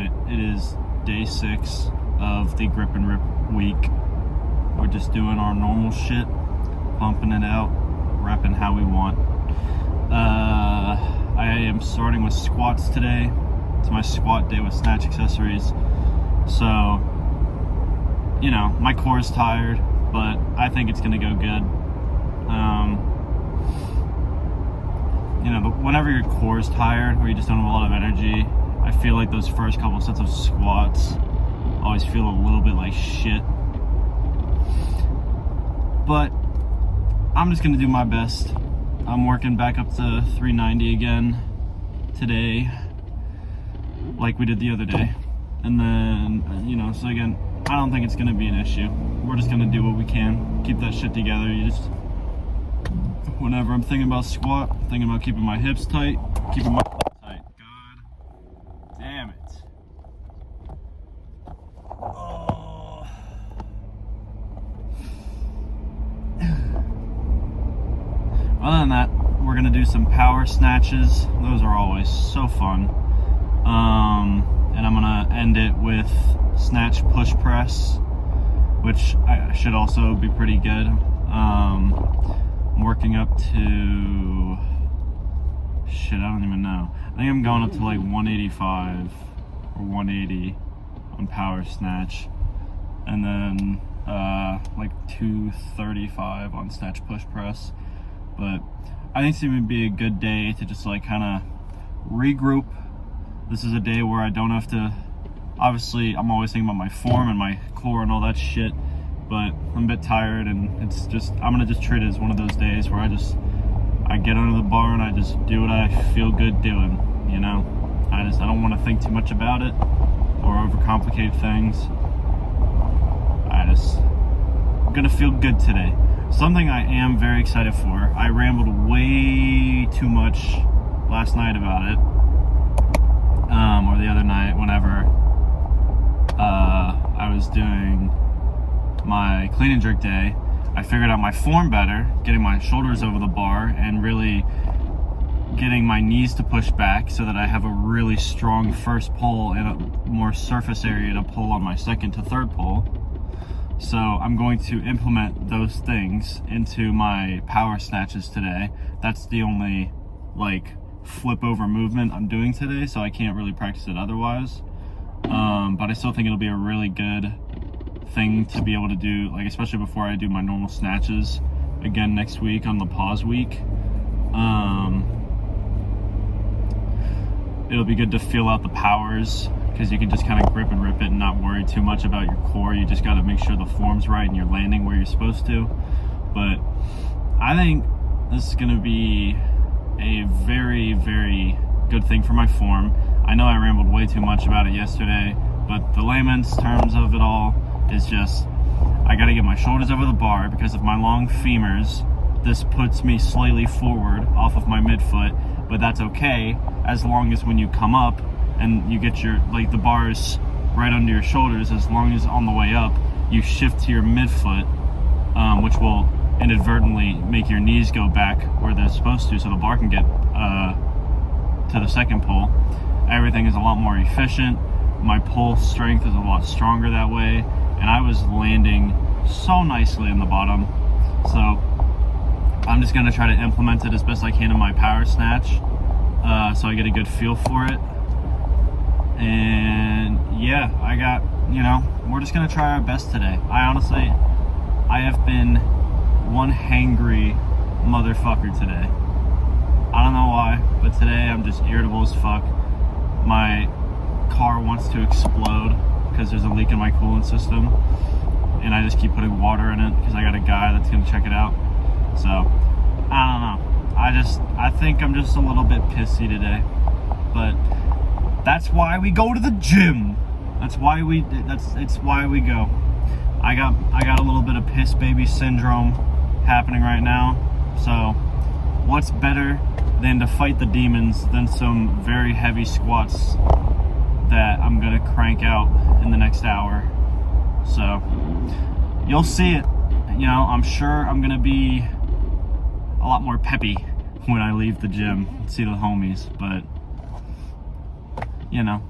Alright, it is day 6 of the grip and rip week. We're just doing our normal shit, pumping it out, repping how we want. I am starting with squats today. It's my squat day with Snatch accessories. So, you know, my core is tired, but I think it's gonna go good. You know, but whenever your core is tired, or you just don't have a lot of energy, I feel like those first couple sets of squats always feel a little bit like shit. But I'm just gonna do my best. I'm working back up to 390 again today, like we did the other day. And then, you know, so again, I don't think it's gonna be an issue. We're just gonna do what we can, keep that shit together. Whenever I'm thinking about squat, I'm thinking about keeping my hips tight, keeping my butt tight. God damn it. Oh. Other than that, we're gonna do some power snatches. Those are always so fun. And I'm gonna end it with snatch push press, which should also be pretty good. I'm working up to, shit, I don't even know. I think I'm going up to like 185 or 180 on power snatch, and then like 235 on snatch push press. But I think it's going to be a good day to just like kind of regroup. This is a day where I don't have to, obviously I'm always thinking about my form and my core and all that shit, but I'm a bit tired, and it's just, I'm gonna just treat it as one of those days where I get under the bar and I just do what I feel good doing, you know? I don't want to think too much about it or overcomplicate things. I'm gonna feel good today. Something I am very excited for. I rambled way too much last night about it, or the other night whenever I was doing my clean and jerk day. I figured out my form better, getting my shoulders over the bar and really getting my knees to push back so that I have a really strong first pull and a more surface area to pull on my second to third pull. So I'm going to implement those things into my power snatches today. That's the only like flip over movement I'm doing today, so I can't really practice it otherwise. But I still think it'll be a really good thing to be able to do, like especially before I do my normal snatches again next week on the pause week. It'll be good to feel out the powers, because you can just kind of grip and rip it and not worry too much about your core. You just got to make sure the form's right and you're landing where you're supposed to. But I think this is going to be a very, very good thing for my form. I know I rambled way too much about it yesterday, but the layman's terms of it all is just, I got to get my shoulders over the bar because of my long femurs. This puts me slightly forward off of my midfoot, but that's okay as long as when you come up and you get your, like the bar is right under your shoulders, as long as on the way up you shift to your midfoot, which will inadvertently make your knees go back where they're supposed to, so the bar can get to the second pull. Everything is a lot more efficient. My pull strength is a lot stronger that way, and I was landing so nicely in the bottom. So I'm just gonna try to implement it as best I can in my power snatch, so I get a good feel for it. And yeah, we're just gonna try our best today. I have been one hangry motherfucker today. I don't know why, but today I'm just irritable as fuck. My car wants to explode because there's a leak in my coolant system, and I just keep putting water in it because I got a guy that's gonna check it out. So I don't know. I think I'm just a little bit pissy today, but that's why we go to the gym. It's why we go. I got a little bit of piss baby syndrome happening right now. So what's better than to fight the demons than some very heavy squats that I'm gonna crank out in the next hour. So you'll see it. You know, I'm sure I'm gonna be a lot more peppy when I leave the gym and see the homies, but you know,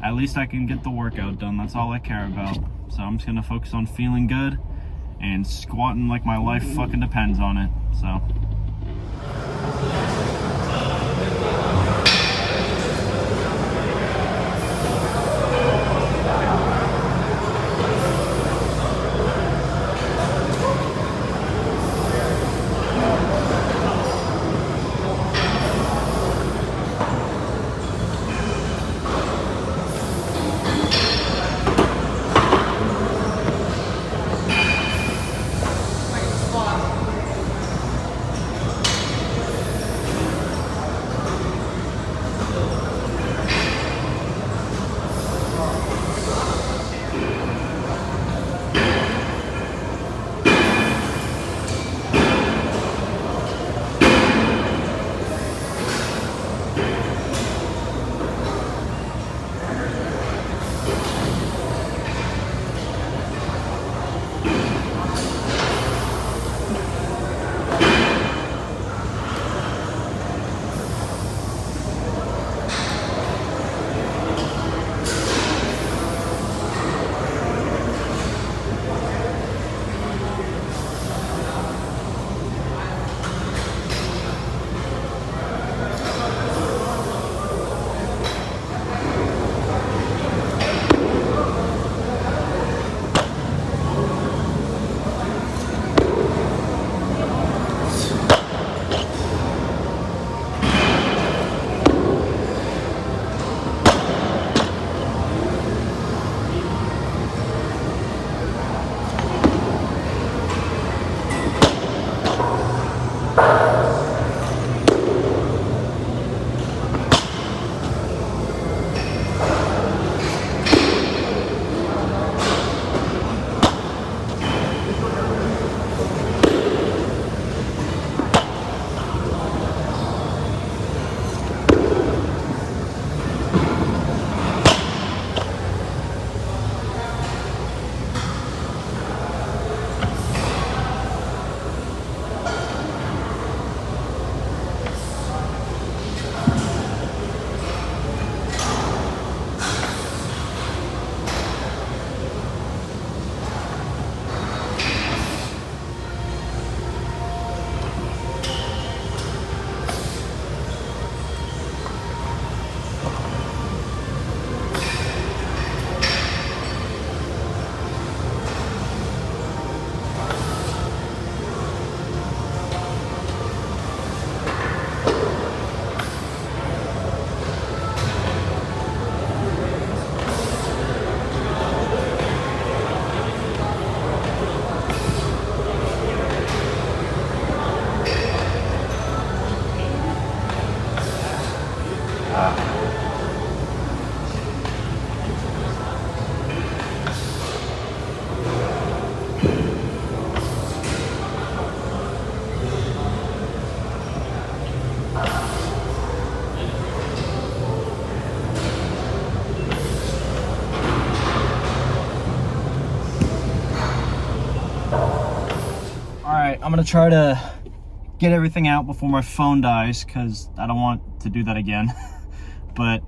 at least I can get the workout done. That's all I care about. So I'm just gonna focus on feeling good and squatting like my life fucking depends on it. So. I'm gonna try to get everything out before my phone dies, because I don't want to do that again. But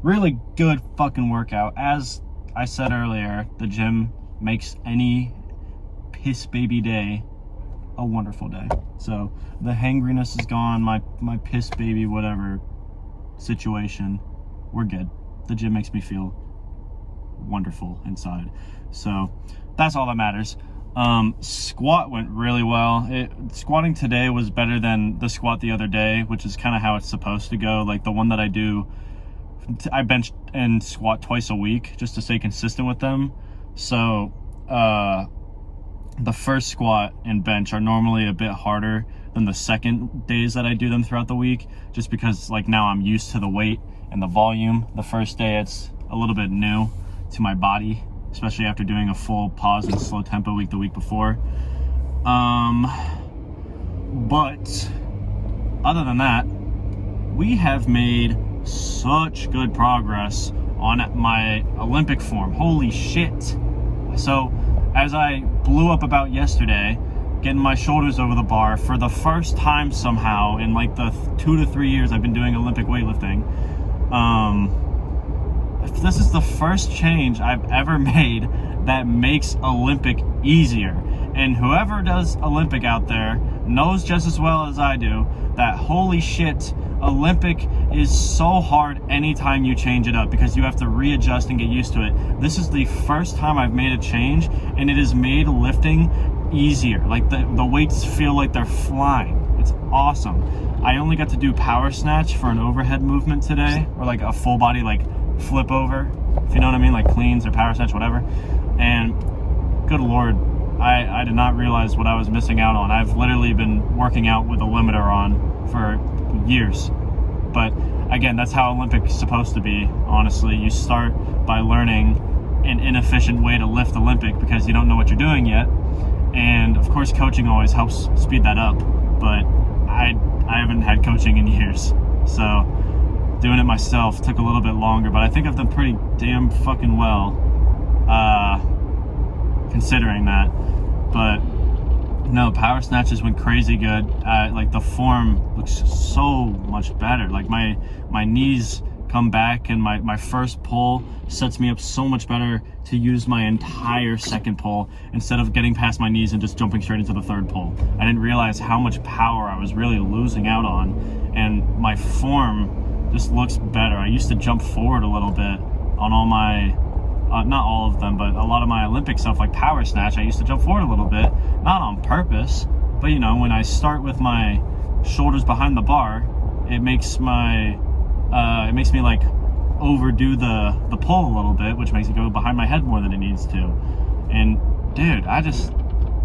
really good fucking workout. As I said earlier, the gym makes any piss baby day a wonderful day. So the hangriness is gone, my piss baby whatever situation, we're good. The gym makes me feel wonderful inside. So that's all that matters. Squat went really well. Squatting today was better than the squat the other day, which is kind of how it's supposed to go. Like the one that I do, I bench and squat twice a week just to stay consistent with them. So the first squat and bench are normally a bit harder than the second days that I do them throughout the week, just because like now I'm used to the weight and the volume. The first day it's a little bit new to my body, especially after doing a full pause and slow tempo week the week before. But other than that, we have made such good progress on my Olympic form. Holy shit. So as I blew up about yesterday, getting my shoulders over the bar for the first time somehow in like the 2 to 3 years I've been doing Olympic weightlifting, this is the first change I've ever made that makes Olympic easier. And whoever does Olympic out there knows just as well as I do that holy shit, Olympic is so hard anytime you change it up because you have to readjust and get used to it. This is the first time I've made a change, and it has made lifting easier. Like the weights feel like they're flying. It's awesome. I only got to do power snatch for an overhead movement today, or like a full body like flip over, if you know what I mean, like cleans or power snatch, whatever. And good Lord, I did not realize what I was missing out on. I've literally been working out with a limiter on for years. But again, that's how Olympic is supposed to be, honestly. You start by learning an inefficient way to lift Olympic because you don't know what you're doing yet. And of course, coaching always helps speed that up. But I haven't had coaching in years. So doing it myself took a little bit longer, but I think I've done pretty damn fucking well, considering that. But no, power snatches went crazy good. Like the form looks so much better. Like my knees come back, and my first pull sets me up so much better to use my entire second pull instead of getting past my knees and just jumping straight into the third pull. I didn't realize how much power I was really losing out on, and my form just looks better. I used to jump forward a little bit on all my not all of them, but a lot of my Olympic stuff like power snatch, I used to jump forward a little bit, not on purpose, but you know, when I start with my shoulders behind the bar, it makes me like overdo the pull a little bit, which makes it go behind my head more than it needs to. And dude,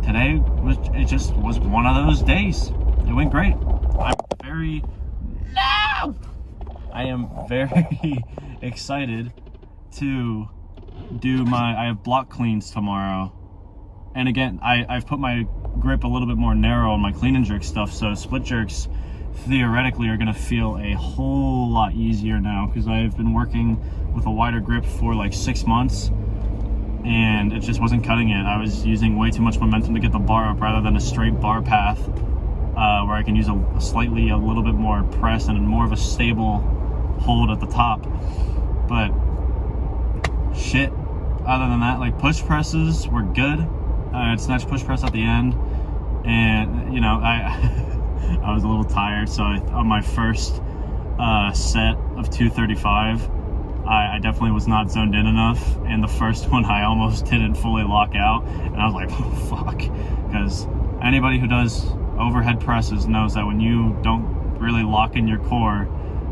today was one of those days. It went great. I am very excited to do I have block cleans tomorrow. And again, I've put my grip a little bit more narrow on my clean and jerk stuff, so split jerks theoretically are going to feel a whole lot easier now because I've been working with a wider grip for like 6 months and it just wasn't cutting it. I was using way too much momentum to get the bar up rather than a straight bar path where I can use a little bit more press and more of a stable hold at the top. But shit, other than that, like push presses were good. I had snatch push press at the end, and you know, I was a little tired, so on my first set of 235, I definitely was not zoned in enough, and the first one I almost didn't fully lock out, and I was like, oh, fuck, because anybody who does overhead presses knows that when you don't really lock in your core,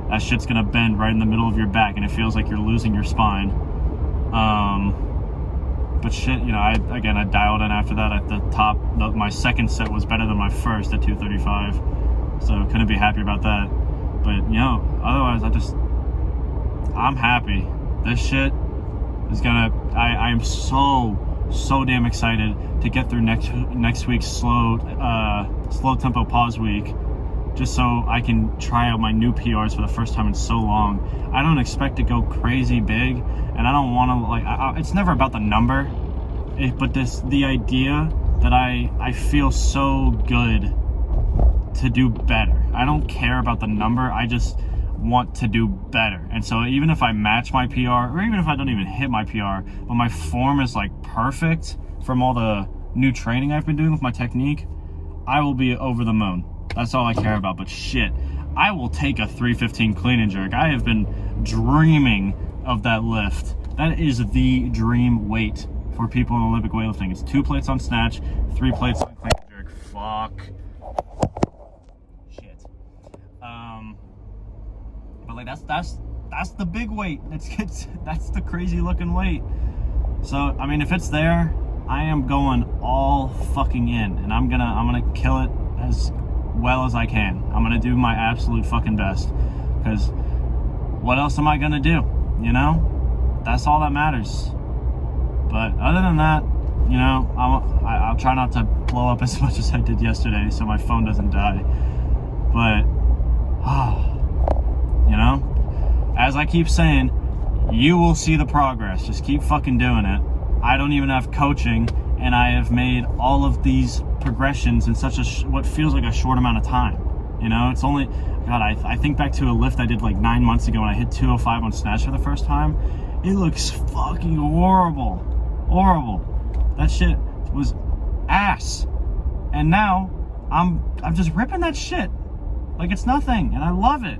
that shit's gonna bend right in the middle of your back, and it feels like you're losing your spine. But shit, you know, I dialed in after that at the top. My second set was better than my first at 235, so couldn't be happy about that. But you know, otherwise, I'm happy. This shit is gonna. I am so damn excited to get through next week's slow tempo pause week, just so I can try out my new PRs for the first time in so long. I don't expect to go crazy big, and I don't want to it's never about the number, but the idea that I feel so good to do better. I don't care about the number. I just want to do better. And so even if I match my PR, or even if I don't even hit my PR, but my form is like perfect from all the new training I've been doing with my technique, I will be over the moon. That's all I care about. But shit, I will take a 315 clean and jerk. I have been dreaming of that lift. That is the dream weight for people in Olympic weightlifting. It's 2 plates on snatch, 3 plates on clean and jerk. Fuck. Shit. But like that's the big weight. That's the crazy looking weight. So I mean, if it's there, I am going all fucking in, and I'm gonna kill it as well as I can. I'm gonna do my absolute fucking best, because what else am I gonna do? You know, that's all that matters. But other than that, you know, I'll try not to blow up as much as I did yesterday, so my phone doesn't die. But you know, as I keep saying, you will see the progress. Just keep fucking doing it. I don't even have coaching, and I have made all of these progressions in such what feels like a short amount of time. You know, it's only, God, I think back to a lift I did like 9 months ago when I hit 205 on Snatch for the first time. It looks fucking horrible. Horrible. That shit was ass. And now I'm just ripping that shit like it's nothing, and I love it.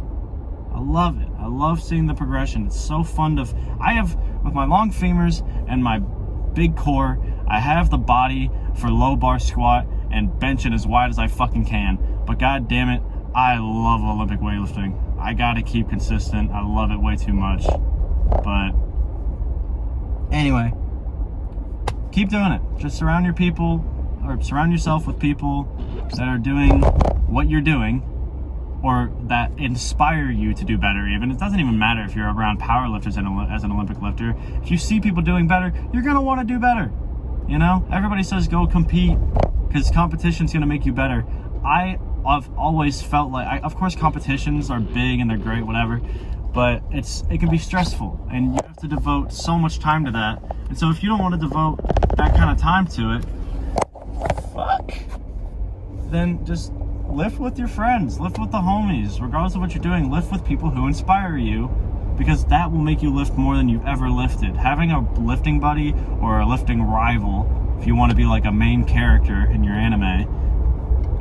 I love it. I love seeing the progression. It's so fun to, I have, with my long femurs and my big core, I have the body for low bar squat and benching as wide as I fucking can. But god damn it, I love Olympic weightlifting. I gotta keep consistent. I love it way too much. But anyway, keep doing it. Just surround yourself with people that are doing what you're doing, or that inspire you to do better. Even it doesn't even matter if you're around powerlifters as an Olympic lifter. If you see people doing better, you're gonna want to do better. You know, everybody says go compete because competition's gonna make you better. I've always felt like, of course competitions are big and they're great, whatever, but it can be stressful, and you have to devote so much time to that. And so if you don't want to devote that kind of time to it, then just lift with your friends, lift with the homies, regardless of what you're doing. Lift with people who inspire you, because that will make you lift more than you've ever lifted. Having a lifting buddy or a lifting rival, if you want to be like a main character in your anime,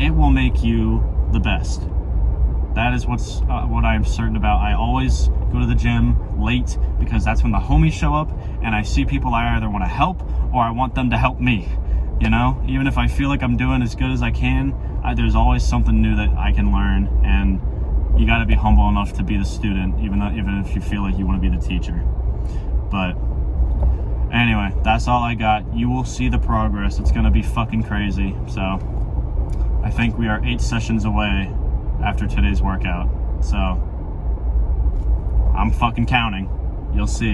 it will make you the best. That is what I am certain about. I always go to the gym late because that's when the homies show up, and I see people I either want to help or I want them to help me. You know, even if I feel like I'm doing as good as I can, there's always something new that I can learn, and you got to be humble enough to be the student, even if you feel like you want to be the teacher. But anyway, that's all I got. You will see the progress. It's going to be fucking crazy. So I think we are 8 sessions away after today's workout. So I'm fucking counting. You'll see it.